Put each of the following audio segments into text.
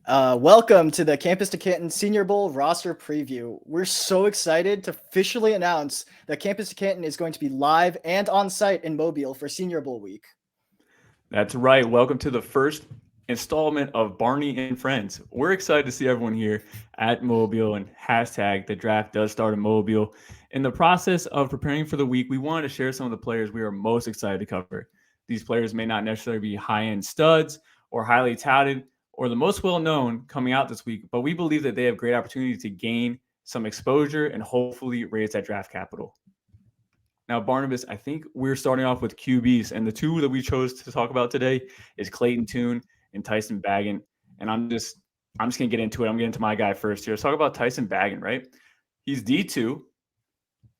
Welcome to the Campus to Canton Senior Bowl roster preview. We're so excited to officially announce that Campus to Canton is going to be live and on site in Mobile for Senior Bowl week. That's right. Welcome to the first installment of Barney and Friends. We're excited to see everyone here at Mobile and hashtag the draft does start in Mobile. In the process of preparing for the week, we wanted to share some of the players we are most excited to cover. These players may not necessarily be high end studs or highly touted or the most well known coming out this week, but we believe that they have great opportunity to gain some exposure and hopefully raise that draft capital. Now, Barnabas, I think we're starting off with QBs, and the two that we chose to talk about today is Clayton Tune and Tyson Baggett. And I'm just gonna get into it. I'm getting into my guy first here. Let's talk about Tyson Baggett, right? He's D2,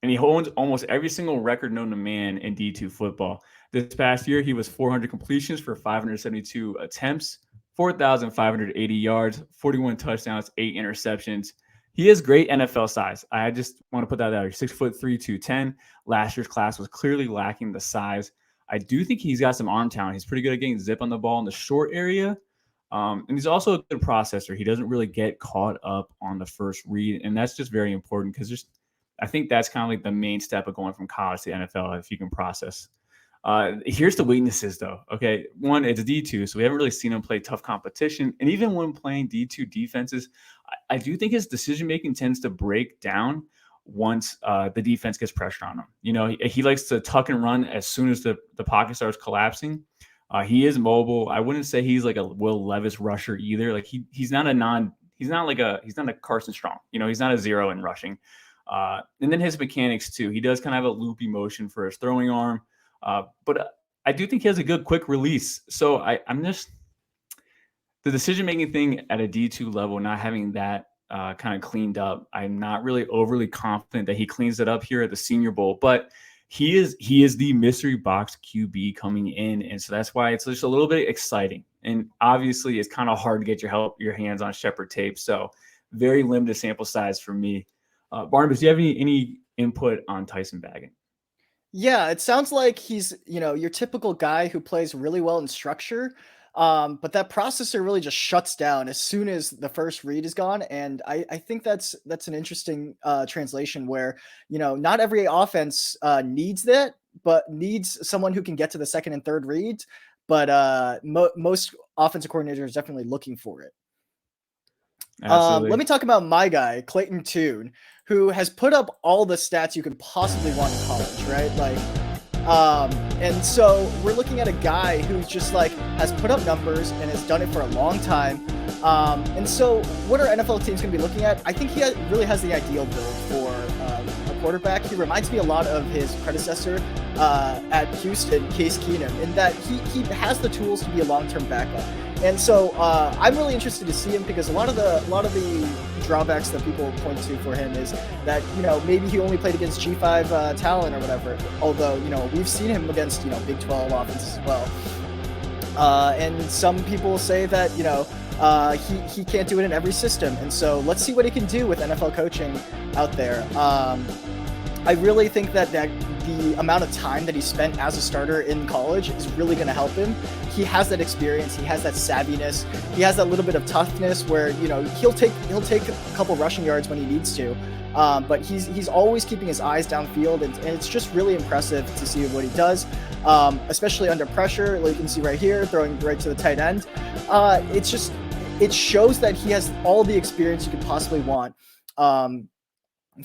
and he owns almost every single record known to man in D2 football. This past year, he was 400 completions for 572 attempts, 4,580 yards, 41 touchdowns, 8 interceptions. He has great NFL size. I just want to put that out here. 6'3", 210. Last year's class was clearly lacking the size. I do think he's got some arm talent. He's pretty good at getting zip on the ball in the short area. And he's also a good processor. He doesn't really get caught up on the first read. And that's just very important because I think that's kind of like the main step of going from college to NFL if you can process. Here's the weaknesses, though. Okay, one, it's D2, so we haven't really seen him play tough competition. And even when playing D2 defenses, I do think his decision making tends to break down once the defense gets pressure on him. You know, he likes to tuck and run as soon as the pocket starts collapsing. He is mobile. I wouldn't say he's like a Will Levis rusher either. Like he's not a Carson Strong. You know, he's not a zero in rushing. And then his mechanics too. He does kind of have a loopy motion for his throwing arm. But I do think he has a good quick release. So I'm just the decision making thing at a D2 level, not having that kind of cleaned up. I'm not really overly confident that he cleans it up here at the Senior Bowl, but he is the mystery box QB coming in, and so that's why it's just a little bit exciting. And obviously, it's kind of hard to get your hands on Shepherd tape, so very limited sample size for me. Barnabas, do you have any input on Tyson Baggett? Yeah, it sounds like he's, your typical guy who plays really well in structure. But that processor really just shuts down as soon as the first read is gone. And I think that's an interesting translation where, not every offense needs that, but needs someone who can get to the second and third reads. But most offensive coordinators are definitely looking for it. Let me talk about my guy, Clayton Tune, who has put up all the stats you could possibly want in college, right? And so we're looking at a guy who's just has put up numbers and has done it for a long time. And so what are NFL teams going to be looking at? I think he really has the ideal build for a quarterback. He reminds me a lot of his predecessor at Houston, Case Keenum, in that he has the tools to be a long-term backup. And so I'm really interested to see him because a lot of the drawbacks that people point to for him is that, maybe he only played against G5 talent or whatever. Although, we've seen him against, Big 12 offenses as well. And some people say that, he can't do it in every system. And so let's see what he can do with NFL coaching out there. I really think that the amount of time that he spent as a starter in college is really going to help him. He has that experience. He has that savviness. He has that little bit of toughness where, he'll take a couple rushing yards when he needs to. But he's always keeping his eyes downfield, and it's just really impressive to see what he does, especially under pressure. Like you can see right here, throwing right to the tight end. It shows that he has all the experience you could possibly want.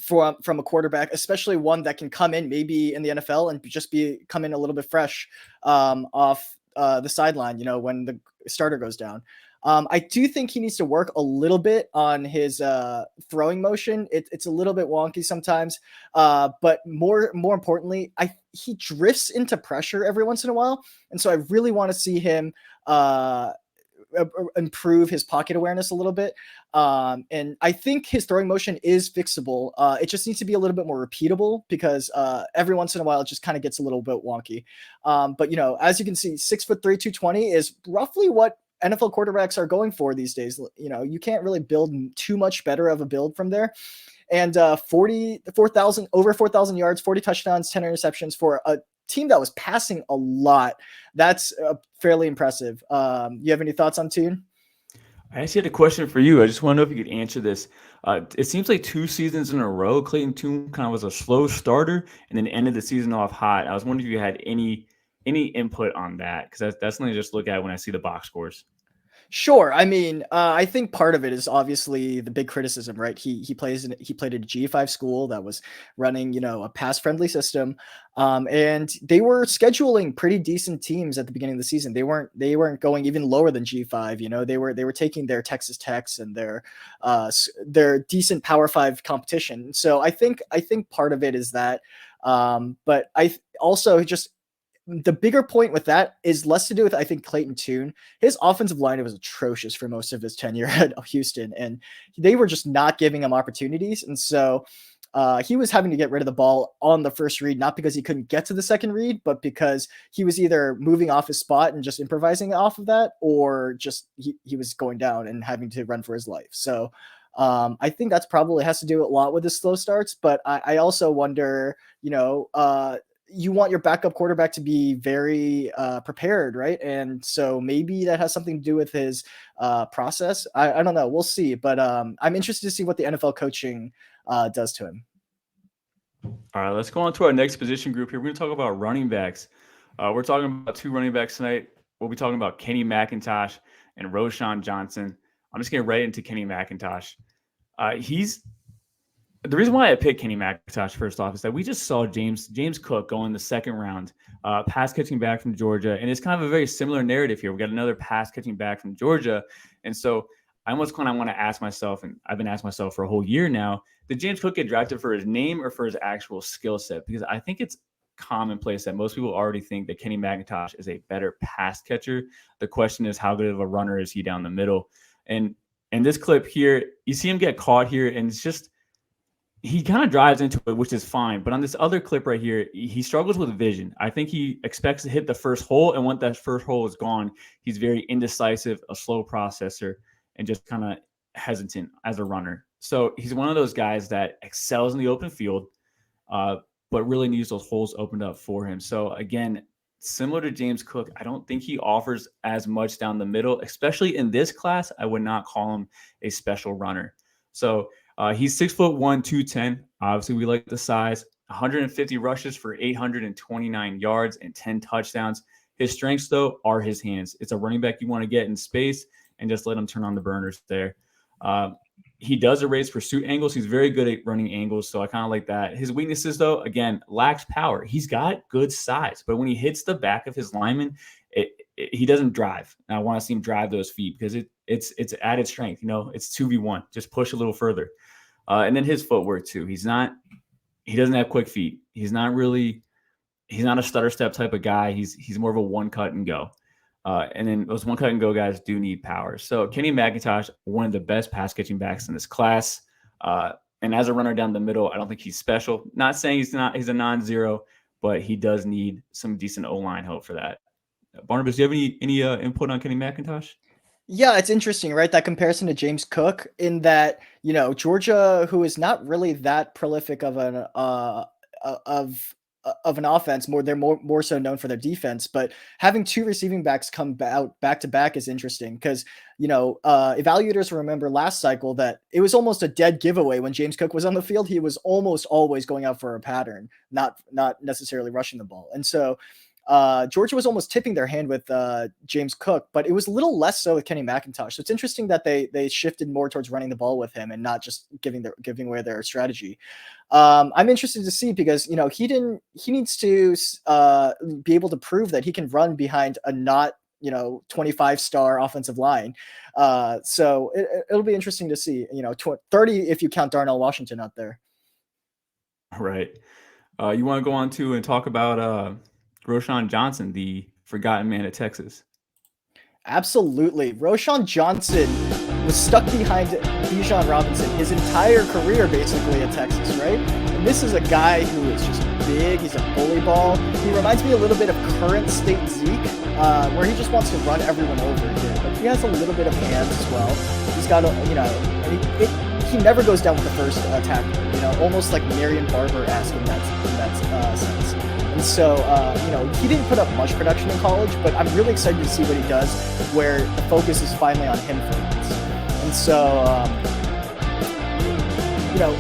From a quarterback, especially one that can come in maybe in the NFL and just come in a little bit fresh off the sideline, when the starter goes down. I do think he needs to work a little bit on his throwing motion. It's a little bit wonky sometimes, but more importantly, he drifts into pressure every once in a while, and so I really want to see him improve his pocket awareness a little bit. And I think his throwing motion is fixable. It just needs to be a little bit more repeatable because every once in a while it just kind of gets a little bit wonky. But as you can see, 6'3", 220 is roughly what NFL quarterbacks are going for these days. You can't really build too much better of a build from there. And 4,000 yards, 40 touchdowns, 10 interceptions for a team that was passing a lot. That's fairly impressive. You have any thoughts on Tune? I actually had a question for you. I just want to know if you could answer this. It seems like 2 seasons in a row, Clayton Tune kind of was a slow starter and then ended the season off hot. I was wondering if you had any input on that because that's something I just look at when I see the box scores. Sure. I mean, I think part of it is obviously the big criticism, right? He played at a G5 school that was running, a pass friendly system, and they were scheduling pretty decent teams at the beginning of the season. They weren't going even lower than G5. They were taking their Texas Techs and their decent Power Five competition. So I think part of it is that, but also just the bigger point with that is less to do with, I think, Clayton Tune. His offensive line was atrocious for most of his tenure at Houston, and they were just not giving him opportunities. And so he was having to get rid of the ball on the first read, not because he couldn't get to the second read, but because he was either moving off his spot and just improvising off of that, or just he was going down and having to run for his life. So I think that's probably has to do a lot with his slow starts, but I also wonder, you want your backup quarterback to be very prepared, right? And so maybe that has something to do with his process. I don't know. We'll see. But I'm interested to see what the NFL coaching does to him. All right, let's go on to our next position group here. We're going to talk about running backs. We're talking about two running backs tonight. We'll be talking about Kenny McIntosh and Roshan Johnson. I'm just getting right into Kenny McIntosh. He's the reason why I picked Kenny McIntosh first off is that we just saw James Cook go in the second round, pass catching back from Georgia, and it's kind of a very similar narrative here. We got another pass catching back from Georgia, and so I almost kind of want to ask myself, and I've been asking myself for a whole year now, did James Cook get drafted for his name or for his actual skill set? Because I think it's commonplace that most people already think that Kenny McIntosh is a better pass catcher. The question is, how good of a runner is he down the middle? And in this clip here, you see him get caught here, and it's just he kind of drives into it, which is fine. But on this other clip right here, he struggles with vision. I think he expects to hit the first hole, and once that first hole is gone, he's very indecisive, a slow processor, and just kind of hesitant as a runner. So he's one of those guys that excels in the open field, but really needs those holes opened up for him. So again, similar to James Cook, I don't think he offers as much down the middle, especially in this class. I would not call him a special runner. So he's 6'1", 210. Obviously, we like the size. 150 rushes for 829 yards and 10 touchdowns. His strengths, though, are his hands. It's a running back you want to get in space and just let him turn on the burners there. He does erase pursuit angles. He's very good at running angles, so I kind of like that. His weaknesses, though, again, lacks power. He's got good size, but when he hits the back of his lineman, he doesn't drive. And I want to see him drive those feet because it's added strength. It's 2v1. Just push a little further. And then his footwork, too. He doesn't have quick feet. He's not a stutter step type of guy. He's more of a one cut and go. And then those one cut and go guys do need power. So Kenny McIntosh, one of the best pass catching backs in this class. And as a runner down the middle, I don't think he's special. Not saying he's a non-zero, but he does need some decent O-line help for that. Barnabas, do you have any input on Kenny McIntosh? Yeah, it's interesting, right? That comparison to James Cook in that, Georgia, who is not really that prolific of an offense, they're more so known for their defense, but having two receiving backs come out back to back is interesting because, evaluators remember last cycle that it was almost a dead giveaway when James Cook was on the field. He was almost always going out for a pattern, not necessarily rushing the ball. And so Georgia was almost tipping their hand with James Cook, but it was a little less so with Kenny McIntosh. So it's interesting that they shifted more towards running the ball with him and not just giving away their strategy. I'm interested to see because he needs to be able to prove that he can run behind a not 25-star offensive line. So it'll be interesting to see. 30 if you count Darnell Washington out there. Right. You want to go on to and talk about Roshan Johnson, the forgotten man at Texas. Absolutely. Roshan Johnson was stuck behind Bijan Robinson his entire career, basically, at Texas, right? And this is a guy who is just big. He's a bully ball. He reminds me a little bit of current state Zeke, where he just wants to run everyone over here. But he has a little bit of hands as well. He's got, and he never goes down with the first tackle, almost like Marion Barber-esque in that sense. And so, he didn't put up much production in college, but I'm really excited to see what he does, where the focus is finally on him for once. And so,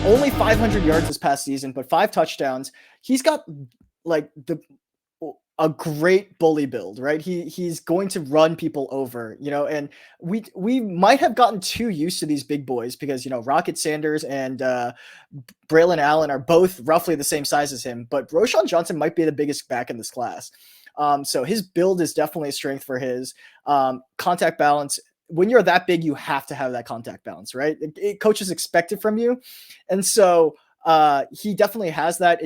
only 500 yards this past season, but 5 touchdowns. He's got like a great bully build, right? He's going to run people over, and we might have gotten too used to these big boys because Rocket Sanders and Braylon Allen are both roughly the same size as him, but Roschon Johnson might be the biggest back in this class. So his build is definitely a strength for his contact balance. When you're that big, you have to have that contact balance, right? Coaches expect it from you, and so he definitely has that.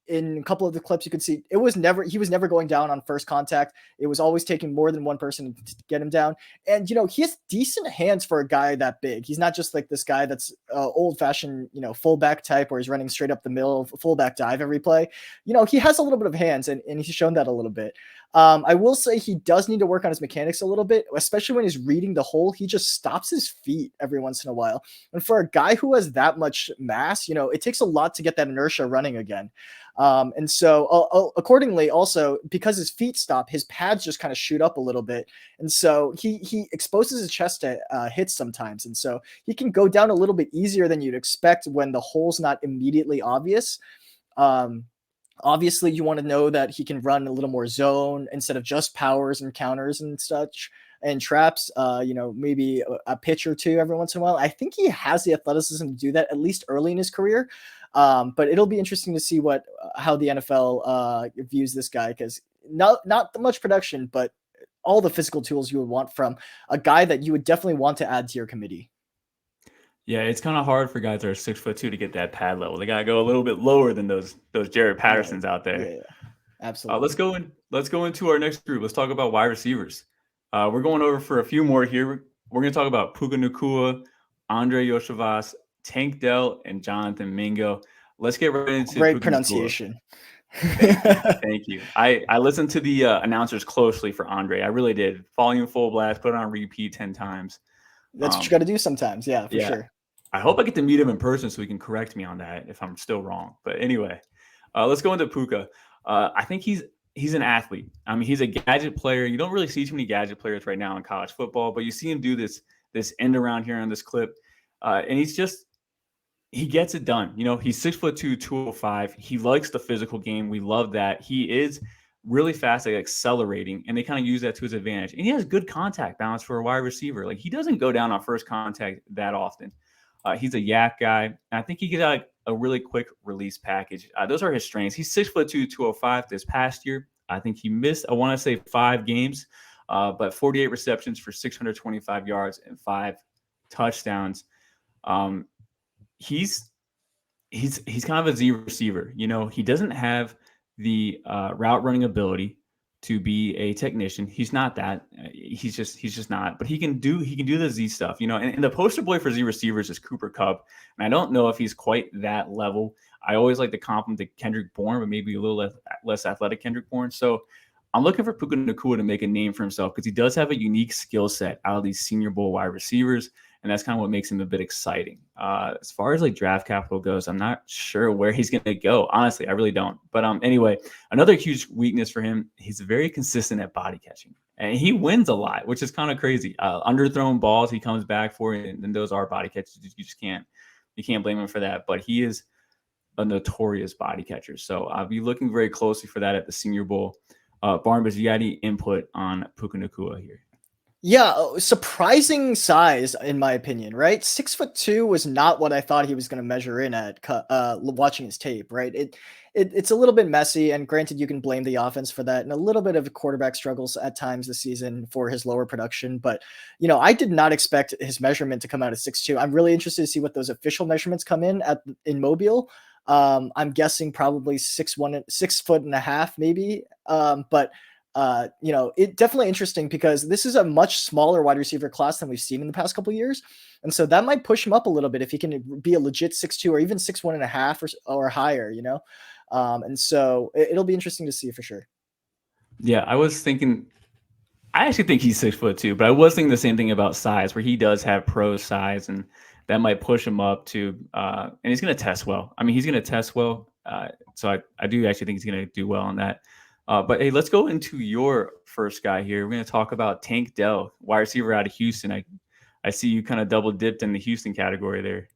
In a couple of the clips, you could see he was never going down on first contact. It was always taking more than one person to get him down. And, he has decent hands for a guy that big. He's not just like this guy that's old fashioned, fullback type where he's running straight up the middle, fullback dive every play. He has a little bit of hands and he's shown that a little bit. I will say he does need to work on his mechanics a little bit, especially when he's reading the hole. He just stops his feet every once in a while. And for a guy who has that much mass, it takes a lot to get that inertia running again. And so accordingly, also because his feet stop, his pads just kind of shoot up a little bit. And so he exposes his chest to hits sometimes. And so he can go down a little bit easier than you'd expect when the hole's not immediately obvious. Obviously, you want to know that he can run a little more zone instead of just powers and counters and such and traps, maybe a pitch or two every once in a while. I think he has the athleticism to do that, at least early in his career. But it'll be interesting to see how the NFL views this guy, because not much production, but all the physical tools you would want from a guy that you would definitely want to add to your committee. Yeah, it's kind of hard for guys that are 6'2" to get that pad level. They gotta go a little bit lower than those Jared Pattersons out there. Yeah, absolutely. Let's go into our next group. Let's talk about wide receivers. We're going over for a few more here. We're going to talk about Puka Nacua, Andre Yoshivas, Tank Dell, and Jonathan Mingo. Let's get right into great Puka pronunciation. Thank you. I listened to the announcers closely for Andre. I really did. Volume full blast, put it on repeat 10 times. That's what you got to do sometimes. Yeah, for sure. I hope I get to meet him in person so he can correct me on that if I'm still wrong. But anyway, let's go into Puka. I think he's an athlete. I mean, he's a gadget player. You don't really see too many gadget players right now in college football, but you see him do this end around here on this clip. And he gets it done. He's 6'2", 205. He likes the physical game. We love that. He is really fast at accelerating, and they kind of use that to his advantage. And he has good contact balance for a wide receiver. Like, he doesn't go down on first contact that often. He's a yak guy. And I think he gets a really quick release package. Those are his strengths. He's 6'2", 205 this past year. I think he missed, I want to say 5 games, but 48 receptions for 625 yards and 5 touchdowns. He's kind of a Z receiver. He doesn't have the route running ability to be a technician. He's not that. He's just not. But he can do the Z stuff. And the poster boy for Z receivers is Cooper Kupp. And I don't know if he's quite that level. I always like to comp him to Kendrick Bourne, but maybe a little less athletic Kendrick Bourne. So I'm looking for Puka Nacua to make a name for himself because he does have a unique skill set out of these Senior Bowl wide receivers. And that's kind of what makes him a bit exciting. As far as draft capital goes, I'm not sure where he's going to go. Honestly, I really don't. But anyway, another huge weakness for him, he's very consistent at body catching. And he wins a lot, which is kind of crazy. Underthrown balls he comes back for, and those are body catches. You can't blame him for that. But he is a notorious body catcher. So I'll be looking very closely for that at the Senior Bowl. Barnabas, you got any input on Puka Nacua here? Yeah, surprising size in my opinion, right? 6'2" was not what I thought he was going to measure in at watching his tape, right? It's a little bit messy, and granted, you can blame the offense for that, and a little bit of quarterback struggles at times this season for his lower production. But I did not expect his measurement to come out at 6'2". I'm really interested to see what those official measurements come in Mobile. I'm guessing probably 6'1.5", maybe. But it definitely interesting because this is a much smaller wide receiver class than we've seen in the past couple of years. And so that might push him up a little bit if he can be a legit 6'2" or even 6'1.5" or higher, and so it'll be interesting to see for sure. Yeah, I actually think he's 6'2", but I was thinking the same thing about size, where he does have pro size, and that might push him up to, and he's going to test well. I mean, he's going to test well. So I do actually think he's going to do well on that. But hey, let's go into your first guy here. We're going to talk about Tank Dell, wide receiver out of Houston. I see you kind of double dipped in the Houston category there.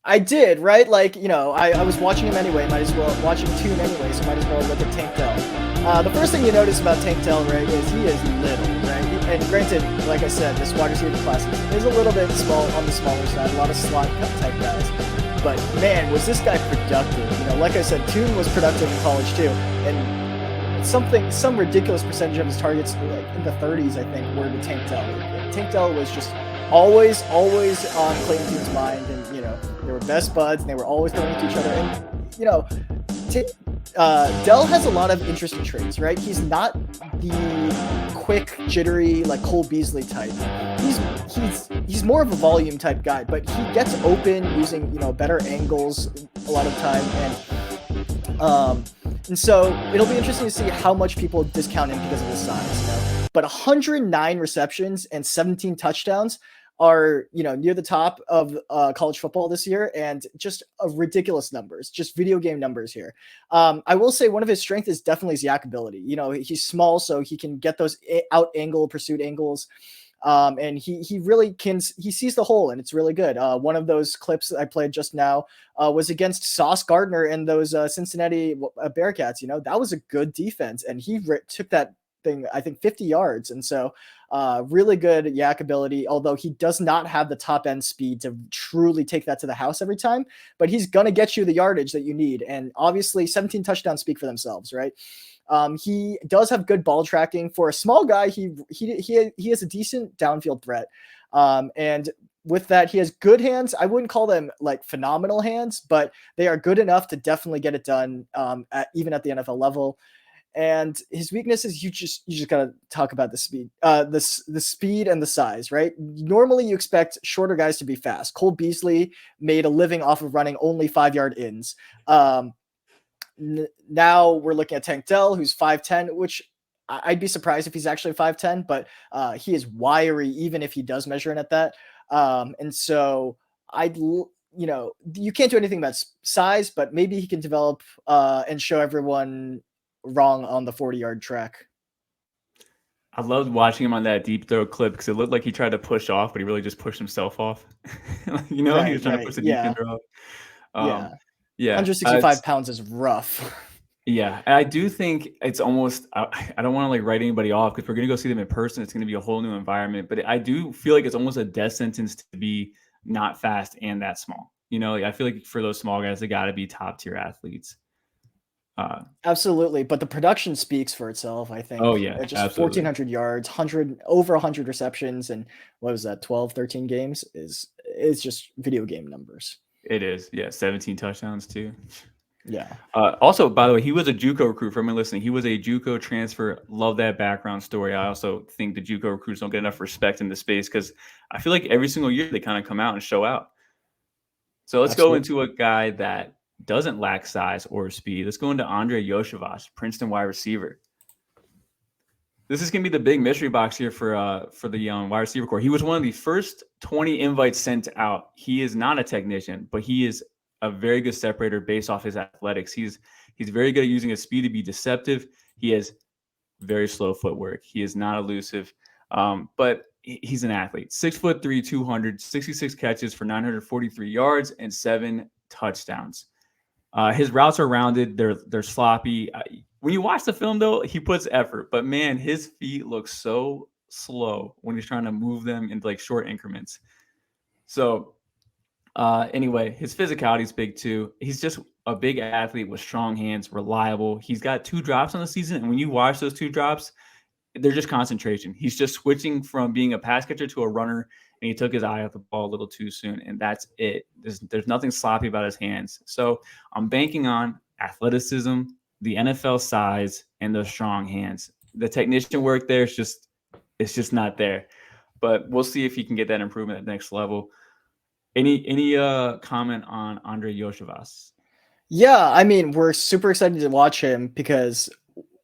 I did, right? Like, I was watching him anyway. Might as well watching Toon anyway, so might as well look at Tank Dell. The first thing you notice about Tank Dell, right, is he is little, right? And granted, like I said, this wide receiver class is a little bit small on the smaller side, a lot of slot type guys. But man, was this guy productive? Like I said, Toon was productive in college too, and some ridiculous percentage of his targets, like in the 30s, I think, were to Tank Dell. Tank Dell was just always on Clayton Toon's mind, and they were best buds, and they were always throwing to each other. And Dell has a lot of interesting traits, right? He's not the quick, jittery, like Cole Beasley type. He's more of a volume type guy, but he gets open using better angles a lot of time, and so it'll be interesting to see how much people discount him because of his size. But 109 receptions and 17 touchdowns are near the top of college football this year, and just ridiculous numbers, just video game numbers here. I will say one of his strengths is definitely his yak ability. He's small, so he can get those out angle pursuit angles, and he really he sees the hole, and it's really good. One of those clips I played just now was against Sauce Gardner and those Cincinnati Bearcats. That was a good defense, and he took that thing, I think, 50 yards. And so really good yak ability, although he does not have the top end speed to truly take that to the house every time, but he's going to get you the yardage that you need. And obviously 17 touchdowns speak for themselves, right? He does have good ball tracking for a small guy. He has a decent downfield threat. And with that, he has good hands. I wouldn't call them like phenomenal hands, but they are good enough to definitely get it done even at the NFL level. And his weakness is you just gotta talk about the speed, the speed and the size, right? Normally you expect shorter guys to be fast. Cole Beasley made a living off of running only 5-yard ins. Now we're looking at Tank Dell, who's 5'10", which I'd be surprised if he's actually 5'10", but he is wiry even if he does measure in at that. And so you can't do anything about size, but maybe he can develop and show everyone wrong on the 40-yard track. I loved watching him on that deep throw clip because it looked like he tried to push off, but he really just pushed himself off. He was trying to push the defender off. Yeah. 165 pounds is rough. Yeah, and I do think it's almost, I don't want to write anybody off because we're going to go see them in person. It's going to be a whole new environment, but I do feel like it's almost a death sentence to be not fast and that small. I feel like for those small guys, they got to be top tier athletes. Absolutely, but the production speaks for itself, I think. Oh yeah, just absolutely. 1,400 yards, over 100 receptions, and what was that, 12, 13 games is just video game numbers. It is, yeah. 17 touchdowns too. Yeah. Also, by the way, he was a JUCO recruit. For me listening, he was a JUCO transfer. Love that background story. I also think the JUCO recruits don't get enough respect in the space because I feel like every single year they kind of come out and show out. So let's go into a guy that doesn't lack size or speed. Let's go into Andrei Iosivas, Princeton wide receiver. This is going to be the big mystery box here for the wide receiver core. He was one of the first 20 invites sent out. He is not a technician, but he is a very good separator based off his athletics. He's very good at using his speed to be deceptive. He has very slow footwork. He is not elusive, but he's an athlete. 6'3", 266 catches for 943 yards and 7 touchdowns. His routes are rounded. They're sloppy. When you watch the film, though, he puts effort. But, man, his feet look so slow when he's trying to move them into, like, short increments. So, anyway, his physicality is big, too. He's just a big athlete with strong hands, reliable. He's got 2 drops on the season. And when you watch those 2 drops, they're just concentration. He's just switching from being a pass catcher to a runner, and he took his eye off the ball a little too soon, and that's it. There's nothing sloppy about his hands. So I'm banking on athleticism, the NFL size, and those strong hands. The technician work there is just not there. But we'll see if he can get that improvement at the next level. Any comment on Andrei Iosivas? Yeah, I mean, we're super excited to watch him because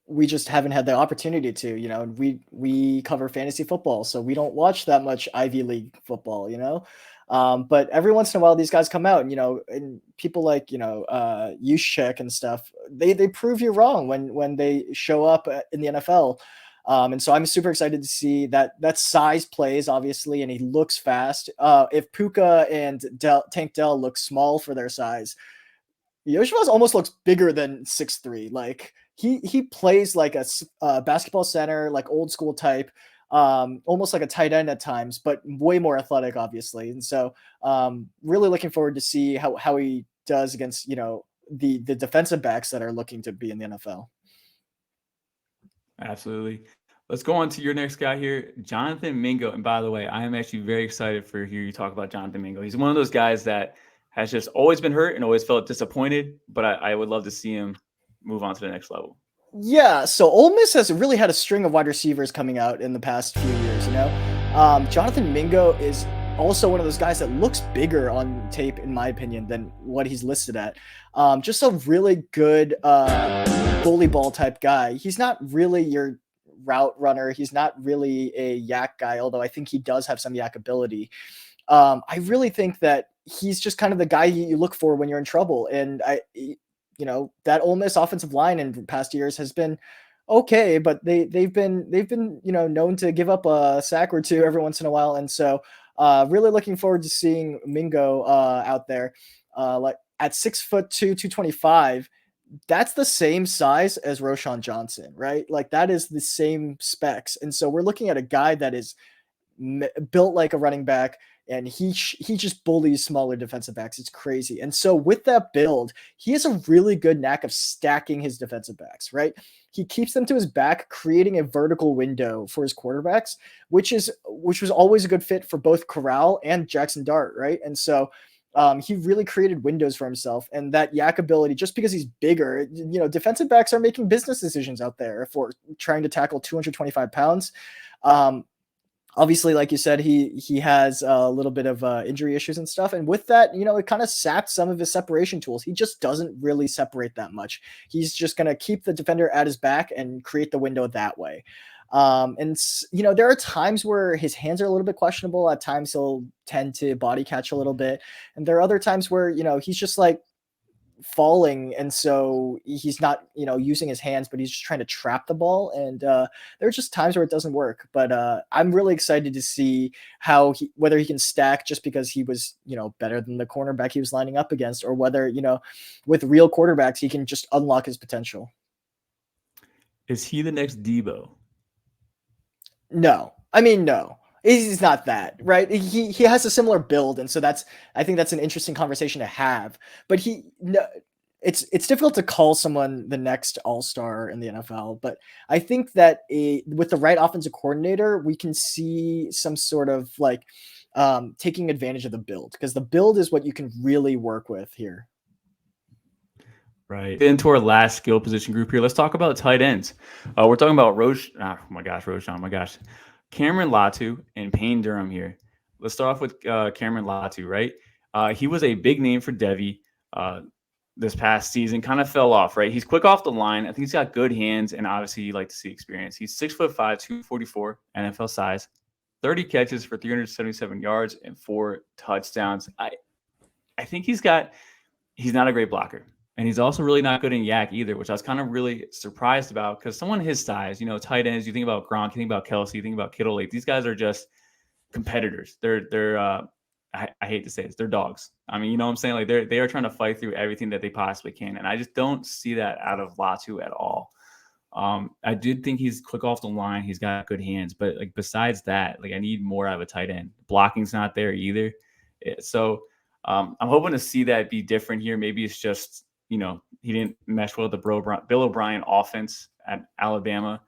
we just haven't had the opportunity to. We cover fantasy football, so we don't watch that much Ivy League football, but every once in a while these guys come out, and people like Juszczyk and stuff, they prove you wrong when they show up in the NFL. And so I'm super excited to see that size plays, obviously, and he looks fast. If Puka and Tank Dell look small for their size, Yoshivas almost looks bigger than 6'3". Like he plays like a basketball center, like old school type, almost like a tight end at times, but way more athletic, obviously. And so really looking forward to see how he does against the defensive backs that are looking to be in the NFL. Absolutely. Let's go on to your next guy here, Jonathan Mingo. And by the way, I am actually very excited for hear you talk about Jonathan Mingo. He's one of those guys that has just always been hurt and always felt disappointed, but I would love to see him move on to the next level. Yeah, so Ole Miss has really had a string of wide receivers coming out in the past few years. Jonathan Mingo is also one of those guys that looks bigger on tape, in my opinion, than what he's listed at. Just a really good bully ball type guy. He's not really your route runner. He's not really a yak guy, although I think he does have some yak ability. I really think that he's just kind of the guy you look for when you're in trouble. And that Ole Miss offensive line in past years has been okay, but they've been known to give up a sack or two every once in a while. And so really looking forward to seeing Mingo out there. Like at 6'2", 225, that's the same size as Roshan Johnson, right? Like that is the same specs. And so we're looking at a guy that is built like a running back, and he just bullies smaller defensive backs. It's crazy. And so with that build, he has a really good knack of stacking his defensive backs, right? He keeps them to his back, creating a vertical window for his quarterbacks, which was always a good fit for both Corral and Jackson Dart, right? And so he really created windows for himself, and that yak ability, just because he's bigger, defensive backs are making business decisions out there if we're trying to tackle 225 pounds. Obviously, like you said, he has a little bit of injury issues and stuff. And with that, it kind of sapped some of his separation tools. He just doesn't really separate that much. He's just going to keep the defender at his back and create the window that way. There are times where his hands are a little bit questionable. At times he'll tend to body catch a little bit. And there are other times where, he's just like falling, and so he's not using his hands, but he's just trying to trap the ball. And there are just times where it doesn't work. But I'm really excited to see whether he can stack just because he was better than the cornerback he was lining up against, or whether with real quarterbacks he can just unlock his potential. Is he the next Debo? No, I mean, no. He's not that, right? He has a similar build, and so I think that's an interesting conversation to have. But it's difficult to call someone the next all-star in the NFL. But I think that with the right offensive coordinator, we can see some sort of like taking advantage of the build, because the build is what you can really work with here. Right. Into our last skill position group here. Let's talk about tight ends. We're talking about Cameron Latu and Payne Durham here. Let's start off with Cameron Latu, right? He was a big name for Devy this past season, kind of fell off, right? He's quick off the line. I think he's got good hands, and obviously you like to see experience. He's 6'5", 244 NFL size, 30 catches for 377 yards and 4 touchdowns. I think he's not a great blocker. And he's also really not good in yak either, which I was kind of really surprised about, because someone his size, tight ends, you think about Gronk, you think about Kelsey, you think about Kittle. Like, these guys are just competitors. They're I hate to say this, they're dogs. I mean, you know what I'm saying? Like, they are trying to fight through everything that they possibly can. And I just don't see that out of Latu at all. I did think he's quick off the line. He's got good hands, but like besides that, like I need more out of a tight end. Blocking's not there either. So I'm hoping to see that be different here. Maybe it's just, he didn't mesh well with the Bill O'Brien offense at Alabama.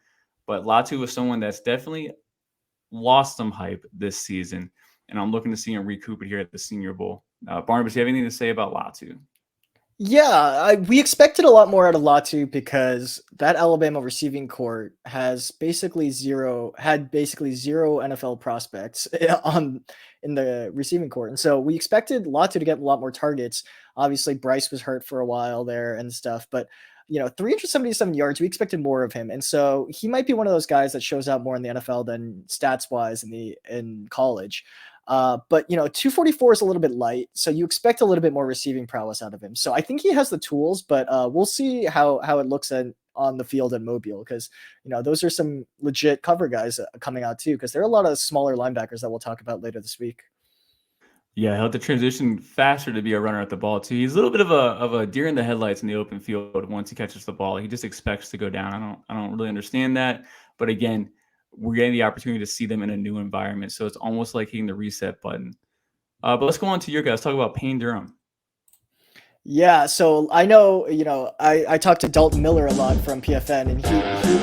But Latu was someone that's definitely lost some hype this season, and I'm looking to see him recoup it here at the Senior Bowl. Barnabas, do you have anything to say about Latu? Yeah, we expected a lot more out of Latu, because that Alabama receiving corps had basically zero NFL prospects in the receiving corps. And so we expected Latu to get a lot more targets. Obviously, Bryce was hurt for a while there and stuff, but 377 yards, we expected more of him. And so he might be one of those guys that shows out more in the NFL than stats wise in college. But 244 is a little bit light, so you expect a little bit more receiving prowess out of him. So I think he has the tools, but we'll see how it looks on the field in Mobile, because those are some legit cover guys coming out too, because there are a lot of smaller linebackers that we'll talk about later this week. Yeah, he'll have to transition faster to be a runner at the ball too. He's a little bit of a deer in the headlights in the open field once he catches the ball. He just expects to go down. I don't really understand that. But again, we're getting the opportunity to see them in a new environment. So it's almost like hitting the reset button. But let's go on to your guys. Talk about Payne Durham. Yeah, so I know, I talked to Dalton Miller a lot from PFN, and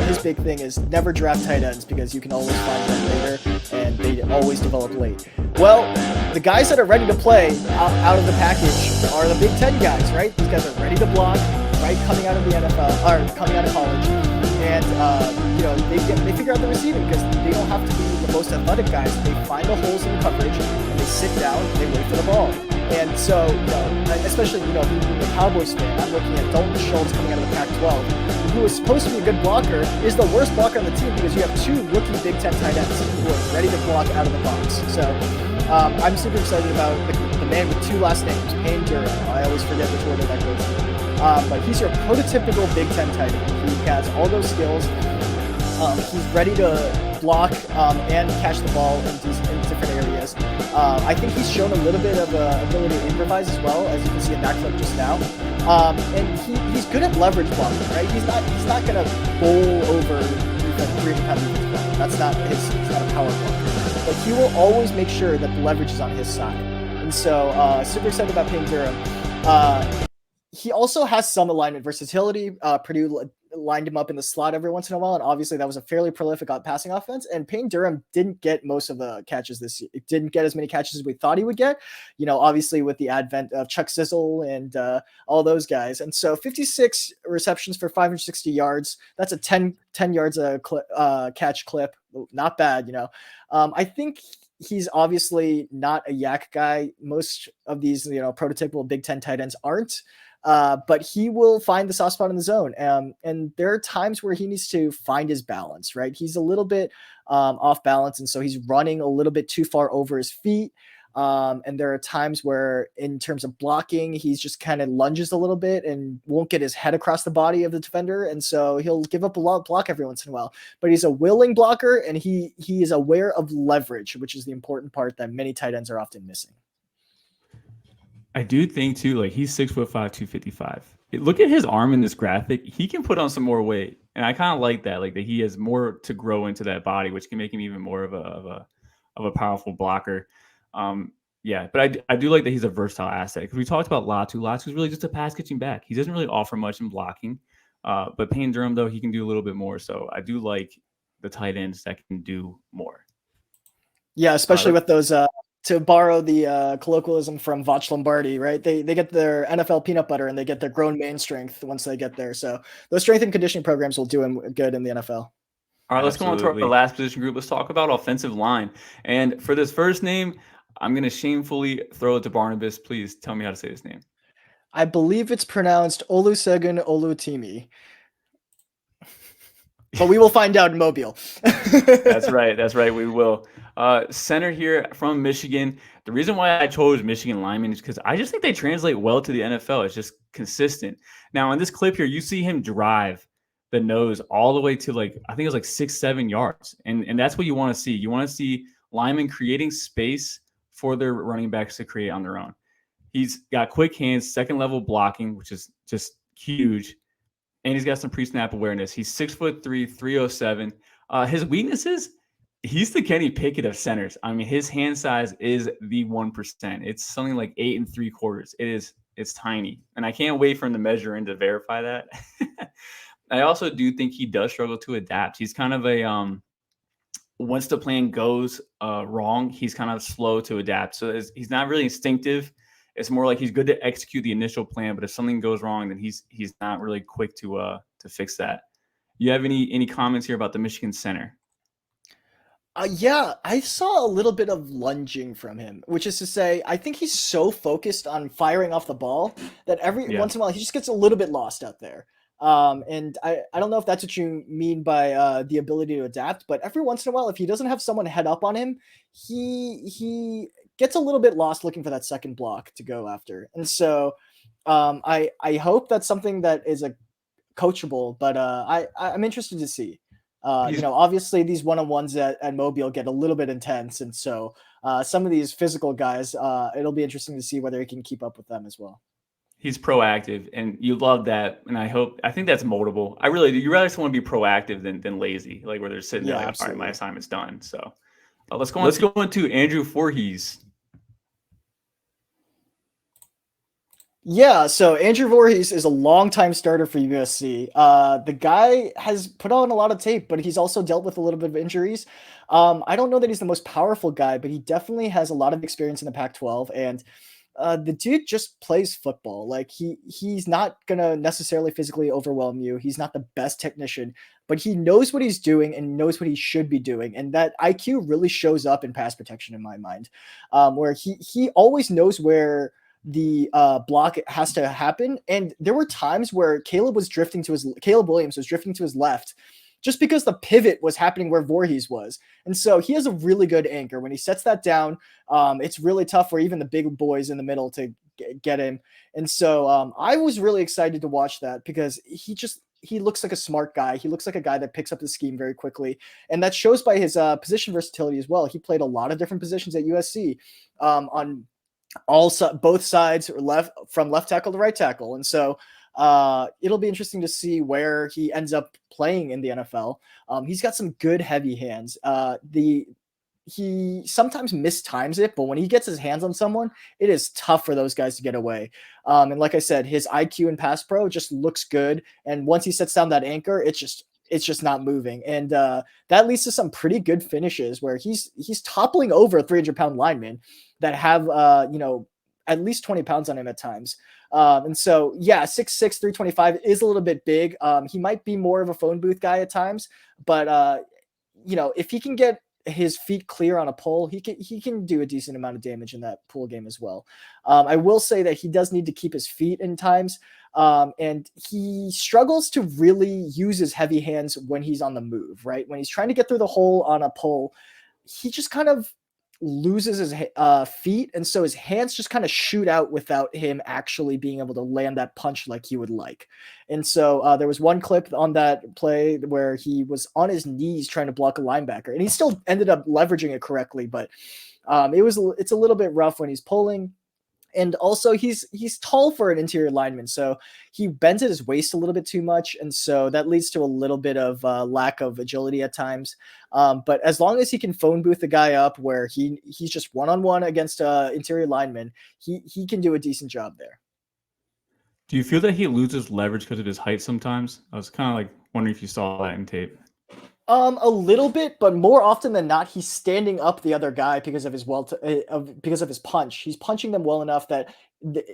his big thing is never draft tight ends because you can always find them later, and they always develop late. Well, the guys that are ready to play out of the package are the Big Ten guys, right? These guys are ready to block, right, coming out of the NFL, or coming out of college, and they figure out the receiving because they don't have to be the most athletic guys. They find the holes in the coverage, and they sit down, and they wait for the ball. And so, especially, me being a Cowboys fan, I'm looking at Dalton Schultz coming out of the Pac-12, who is supposed to be a good blocker, is the worst blocker on the team because you have two rookie Big Ten tight ends who are ready to block out of the box. So I'm super excited about the man with two last names, Payne Durham. I always forget which order that goes in. But he's your prototypical Big Ten tight end. He has all those skills. He's ready to block and catch the ball in different areas. I think he's shown a little bit of ability to improvise as well, as you can see in that clip just now. And he's good at leverage blocking, right? He's not going to bowl over 300-pound defensive blocker. That's not he's not a power blocker. But he will always make sure that the leverage is on his side. And so super excited about Payne Durham. He also has some alignment versatility. Purdue lined him up in the slot every once in a while, and obviously that was a fairly prolific passing offense. And Payne Durham didn't get most of the catches this year. It didn't get as many catches as we thought he would get, obviously with the advent of Chuck Sizzle and all those guys. And so 56 receptions for 560 yards. That's a 10 yards catch clip. Not bad, I think he's obviously not a yak guy. Most of these, prototypical Big Ten tight ends aren't. But he will find the soft spot in the zone. And there are times where he needs to find his balance, right? He's a little bit off balance. And so he's running a little bit too far over his feet. And there are times where in terms of blocking, he's just kind of lunges a little bit and won't get his head across the body of the defender. And so he'll give up a lot of block every once in a while, but he's a willing blocker and he is aware of leverage, which is the important part that many tight ends are often missing. I do think too, like he's 6'5", 255. Look at his arm in this graphic. He can put on some more weight, and I kind of like that. Like that, he has more to grow into that body, which can make him even more of a powerful blocker. Yeah, but I do like that he's a versatile asset because we talked about Latu. Latu's really just a pass catching back. He doesn't really offer much in blocking. But Payne Durham though, he can do a little bit more. So I do like the tight ends that can do more. Yeah, especially with those. To borrow the colloquialism from Vach Lombardi, right? They get their NFL peanut butter and they get their grown man strength once they get there. So those strength and conditioning programs will do him good in the NFL. All right, let's go on to our last position group. Let's talk about offensive line. And for this first name, I'm going to shamefully throw it to Barnabas. Please tell me how to say his name. I believe it's pronounced Olusegun Olutimi. But we will find out in Mobile. That's right. We will. Center here from Michigan. The reason why I chose Michigan linemen is because I just think they translate well to the NFL. It's just consistent. Now, in this clip here, you see him drive the nose all the way to I think it was 6-7 yards. And that's what you want to see. You want to see linemen creating space for their running backs to create on their own. He's got quick hands, second level blocking, which is just huge. And he's got some pre-snap awareness. He's 6'3", 307. His weaknesses, he's the Kenny Pickett of centers. I mean, his hand size is the 1%. It's something like 8 3/4. It's tiny. And I can't wait for him to measure in to verify that. I also do think he does struggle to adapt. He's kind of a once the plan goes wrong, he's kind of slow to adapt. So he's not really instinctive. It's more like he's good to execute the initial plan, but if something goes wrong, then he's not really quick to fix that. You have any comments here about the Michigan center? Yeah, I saw a little bit of lunging from him, which is to say, I think he's so focused on firing off the ball that once in a while he just gets a little bit lost out there. And I don't know if that's what you mean by the ability to adapt, but every once in a while, if he doesn't have someone head up on him, he gets a little bit lost looking for that second block to go after. And so I hope that's something that is a coachable, but I'm interested to see. He's Obviously these one-on-ones at Mobile get a little bit intense, and so some of these physical guys, it'll be interesting to see whether he can keep up with them as well. he's proactive, and you love that. And I think that's moldable. I really do. You rather someone be proactive than lazy, like where they're sitting there Yeah, like, all right, my absolutely. assignment's done. So let's go into Andrew Voorhees. Yeah, so Andrew Voorhees is a longtime starter for USC. The guy has put on a lot of tape, but he's also dealt with a little bit of injuries. I don't know that he's the most powerful guy, but he definitely has a lot of experience in the Pac-12, and the dude just plays football. Like he's not gonna necessarily physically overwhelm you. He's not the best technician, but he knows what he's doing and knows what he should be doing, and that IQ really shows up in pass protection in my mind, where he always knows where the block has to happen. And there were times where Caleb Williams was drifting to his left just because the pivot was happening where Voorhees was. And so he has a really good anchor. When he sets that down, it's really tough for even the big boys in the middle to get him. And so I was really excited to watch that because he looks like a smart guy. He looks like a guy that picks up the scheme very quickly. And that shows by his position versatility as well. He played a lot of different positions at USC on both sides, from left tackle to right tackle. And so it'll be interesting to see where he ends up playing in the NFL. He's got some good heavy hands. He sometimes mistimes it, but when he gets his hands on someone, it is tough for those guys to get away. And like I said, his IQ and pass pro just looks good. And once he sets down that anchor, it's just not moving. And that leads to some pretty good finishes where he's toppling over 300-pound linemen that have at least 20 pounds on him at times. And so, yeah, 6'6", 325 is a little bit big. He might be more of a phone booth guy at times, but if he can get his feet clear on a pole, he can do a decent amount of damage in that pool game as well. I will say that he does need to keep his feet in times, and he struggles to really use his heavy hands when he's on the move, right? When he's trying to get through the hole on a pole, he just kind of loses his feet, and so his hands just kind of shoot out without him actually being able to land that punch like he would like. And so there was one clip on that play where he was on his knees trying to block a linebacker, and he still ended up leveraging it correctly, but it's a little bit rough when he's pulling. And also he's tall for an interior lineman, so he bends at his waist a little bit too much, and so that leads to a little bit of lack of agility at times. But as long as he can phone booth the guy up where he's just one-on-one against interior lineman, he can do a decent job there. Do you feel that he loses leverage because of his height sometimes? I was kind of like wondering if you saw that in tape. A little bit, but more often than not, he's standing up the other guy because of his because of his punch. He's punching them well enough that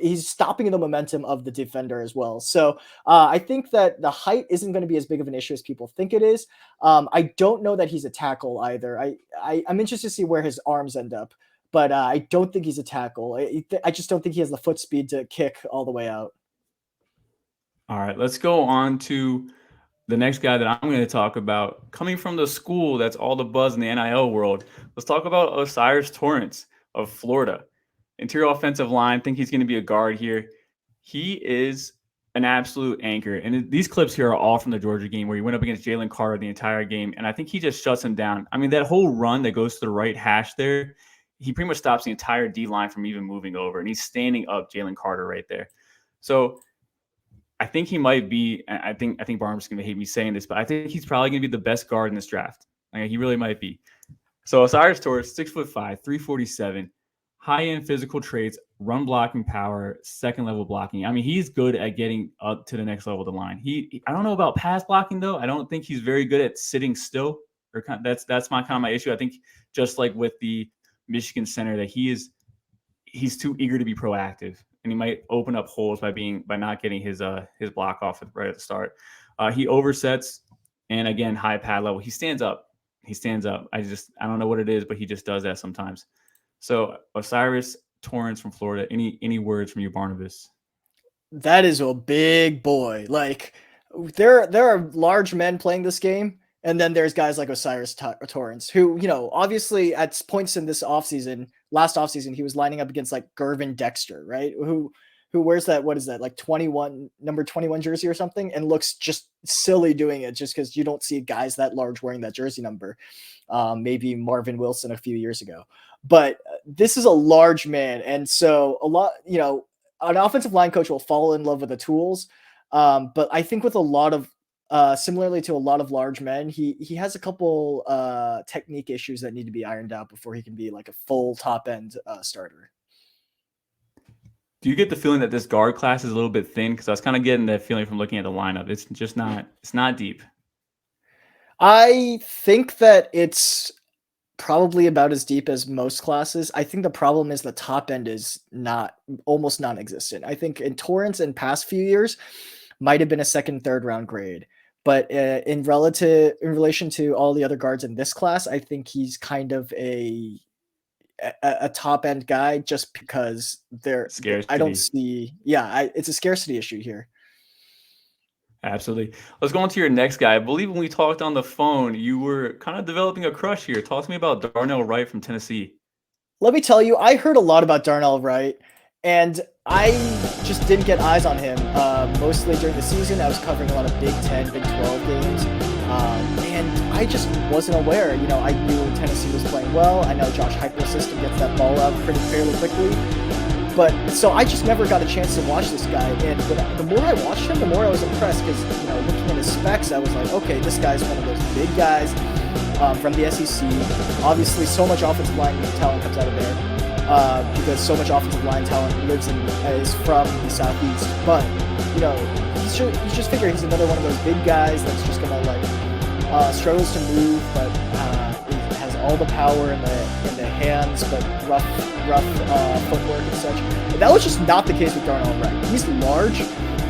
he's stopping the momentum of the defender as well. So I think that the height isn't going to be as big of an issue as people think it is. I don't know that he's a tackle either. I'm interested to see where his arms end up, but I don't think he's a tackle. I just don't think he has the foot speed to kick all the way out. All right, let's go on to the next guy that I'm going to talk about, coming from the school that's all the buzz in the NIL world. Let's talk about O'Cyrus Torrence of Florida. Interior offensive line, think he's going to be a guard here. He is an absolute anchor. And these clips here are all from the Georgia game where he went up against Jalen Carter the entire game. And I think he just shuts him down. I mean, that whole run that goes to the right hash there, he pretty much stops the entire D line from even moving over. And he's standing up Jalen Carter right there. So I think he might be. I think Barnabas is going to hate me saying this, but I think he's probably going to be the best guard in this draft. Like, he really might be. So O'Cyrus Torrence, 6'5", 347, high-end physical traits, run blocking power, second level blocking. I mean, he's good at getting up to the next level of the line. I don't know about pass blocking though. I don't think he's very good at sitting still. Or that's my issue. I think just like with the Michigan center, that he's too eager to be proactive, and he might open up holes by not getting his block off right at the start. He oversets, and again, high pad level. He stands up. I don't know what it is, but he just does that sometimes. So O'Cyrus Torrence from Florida. Any words from you, Barnabas? That is a big boy. Like there are large men playing this game, and then there's guys like O'Cyrus Torrence, who, obviously at points in this last offseason, he was lining up against like Gervin Dexter, right? who wears that, what is that, like 21, number 21 jersey or something, and looks just silly doing it just because you don't see guys that large wearing that jersey number. Maybe Marvin Wilson a few years ago. But this is a large man. And so a lot, an offensive line coach will fall in love with the tools. But I think with a lot of, similarly to a lot of large men, he has a couple technique issues that need to be ironed out before he can be like a full top end starter. Do you get the feeling that this guard class is a little bit thin? Because I was kind of getting that feeling from looking at the lineup. It's just not. It's not deep. I think that it's probably about as deep as most classes. I think the problem is the top end is not almost non-existent. I think in Torrance in past few years might have been a second, third round grade, but in relation to all the other guards in this class, I think he's kind of a top end guy just because I don't Scarcity. see, it's a scarcity issue here. Absolutely. Let's go on to your next guy. I believe when we talked on the phone, you were kind of developing a crush here. Talk to me about Darnell Wright from Tennessee. Let me tell you, I heard a lot about Darnell Wright, and I just didn't get eyes on him. Mostly during the season, I was covering a lot of Big 10, Big 12 games, and I just wasn't aware. I knew Tennessee was playing well. I know Josh Heupel's system gets that ball out fairly quickly. But so I just never got a chance to watch this guy, and the more I watched him, the more I was impressed because looking at his specs, I was like, okay, this guy's one of those big guys from the SEC. Obviously, so much offensive line talent comes out of there because so much offensive line talent is from the Southeast. But you just figure he's another one of those big guys that's just gonna struggles to move, but has all the power in the hands, but rough footwork and such. And that was just not the case with Darnell Wright. He's large,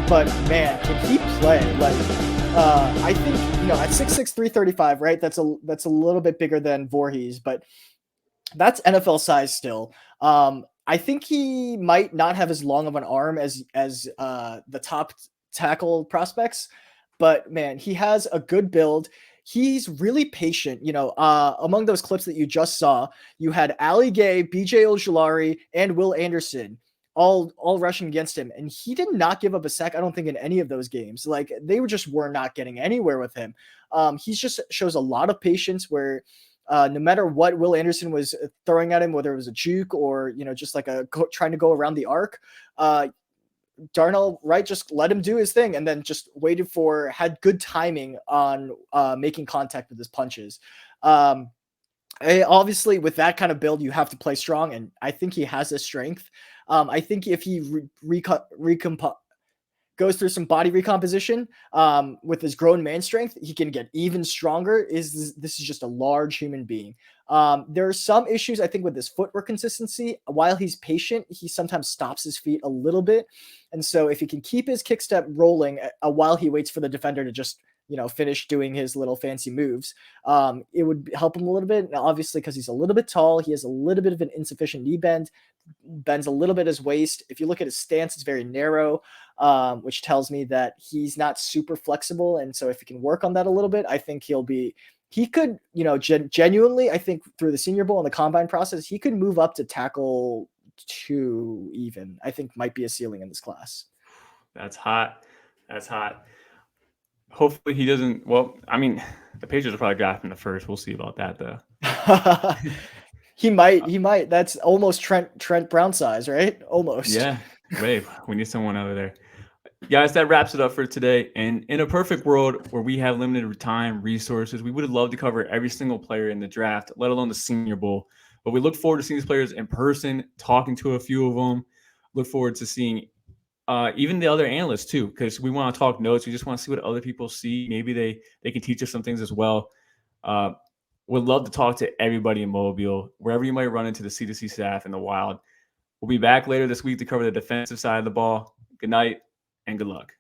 but man, can he play? I think at 6'6", 335, right? That's a little bit bigger than Voorhees, but that's NFL size still. I think he might not have as long of an arm as the top tackle prospects, but man, he has a good build. He's really patient. Among those clips that you just saw, you had Ali Gay, BJ Ojulari, and Will Anderson all rushing against him, and he did not give up a sack, I don't think, in any of those games. Like, they were not getting anywhere with him. He just shows a lot of patience where no matter what Will Anderson was throwing at him, whether it was a juke or just like trying to go around the arc, Darnell Wright just let him do his thing and then just had good timing on making contact with his punches. Obviously, with that kind of build, you have to play strong, and I think he has the strength. I think if he goes through some body recomposition with his grown man strength, he can get even stronger. This is just a large human being. There are some issues, I think, with his footwork consistency. While he's patient, he sometimes stops his feet a little bit. And so if he can keep his kick step rolling while he waits for the defender to just, finish doing his little fancy moves, it would help him a little bit. Now, obviously, because he's a little bit tall, he has a little bit of an insufficient knee bend, bends a little bit his waist. If you look at his stance, it's very narrow, which tells me that he's not super flexible. And so if he can work on that a little bit, I think he could, genuinely, I think through the Senior Bowl and the combine process, he could move up to tackle 2 even. I think might be a ceiling in this class. That's hot. That's hot. Hopefully he doesn't. Well, I mean, the Patriots will probably draft him the first. We'll see about that, though. He might. That's almost Trent Brown size, right? Almost. Yeah. Wait, we need someone over there. Guys, that wraps it up for today. And in a perfect world where we have limited time, resources, we would love to cover every single player in the draft, let alone the Senior Bowl. But we look forward to seeing these players in person, talking to a few of them. Look forward to seeing even the other analysts too, because we want to talk notes. We just want to see what other people see. Maybe they can teach us some things as well. Would love to talk to everybody in Mobile, wherever you might run into the C2C staff in the wild. We'll be back later this week to cover the defensive side of the ball. Good night and good luck.